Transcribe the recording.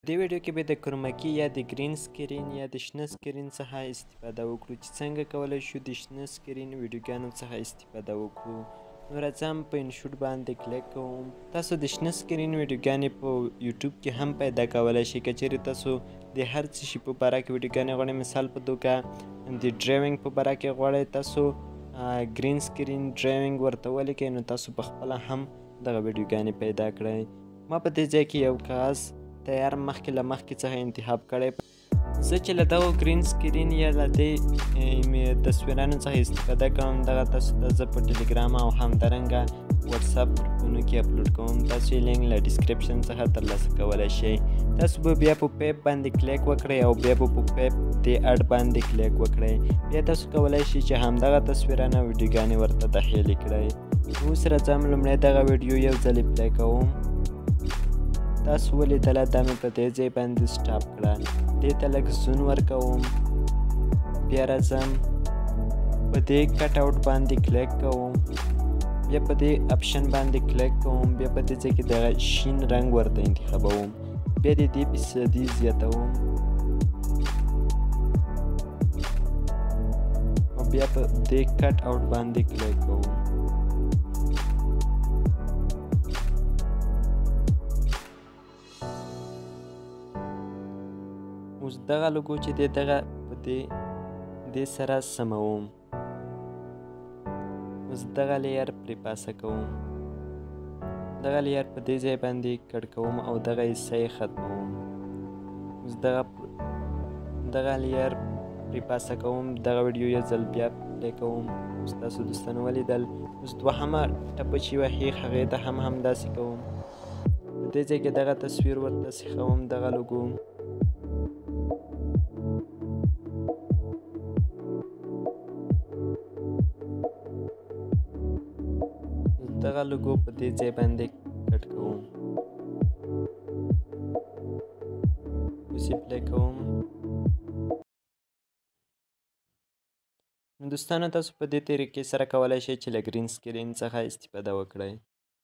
دې ویډیو کې به د کرمکي یا د ګرین سکرین یا د شنه سکرین څخه استفاده وکړو چې څنګه کولی شو د شنه سکرین ویډیوګانو څخه استفاده وکړو. نو راځه هم په انشوټ باندې کلیک کوم. تاسو د شنه سکرین ویډیوګانې په یوټیوب کې هم پیدا کولی شئ. که چیرې تاسو د هر څه شي په باره کې ویډیوګانې غواړئ، مثال په توګه د ډرایوینګ په باره کې غواړئ تاسو ګرین سکرین ډرایوینګ ورته ولیکئ، نو تاسو په خپله هم دغه ویډیوګانې پیدا کړئ. ما په دې ځای کې یو کاغذ تیار مخکې له مخکې څخه انتخاب کړی. زه چې له دغو ګرین سکرین یا له دې تصویرانو څخه استفاده کوم، دغه تاسو ته زه په ټلګرام او همدارنګه واتساپ ګروپونو کې اپلوډ کوم. تاسو یې لینک له ډسکرپشن څخه ترلاسه کولی شئ. تاسو به بیا په پیپ باندې کلیک وکړئ او بیا به په پیپ د اډ باندې کلیک وکړئ. بیا تاسو کولی شئ چې همدغه تصویرانه ویډیوګانې ورته داخلې کړئ. اوس راځم لومړی دغه ویډیو یو ځلې پلی کوم. تاسو ولیدله دا مې په دې ځای باندې سټاپ کړه. دې ته لږ زون ورکوم. بیا راځم په دې کټ آوټ باندې کلیک کوم. بیا په دې اپشن باندې کلیک کوم. بیا په دې ځای کې دغه شین رنګ ورته انتخابوم. بیا د دې فیصدي زیاتوم او بیا په دې کټ آوټ باندې کلیک کوم. اوس دغه لوګو چې دی دغه په دې سره سموم. اوس دغه لیر پرې پاسه کوم. دغه لیر په دې ځای باندې کټ کوم او دغه حصه یې ختموم. اوس دغه لیر پرې پاسه کوم. دغه ویډیو یو ځل بیا پلی کوم. اوس تاسو دوستانو ولیدل. اوس دوهمه ټپه چې وه هغې ته هم همداسې کوم. په دې ځای کې دغه تصویر ورته سیخوم، دغه لوګو. دغه لوګو په دې ځای باندې کټ کوم. اوس یې پلی کوم. نو دوستانو تاسو په دې طریقې سره کولی شئ چې له ګرین سکرین څخه استفاده وکړئ.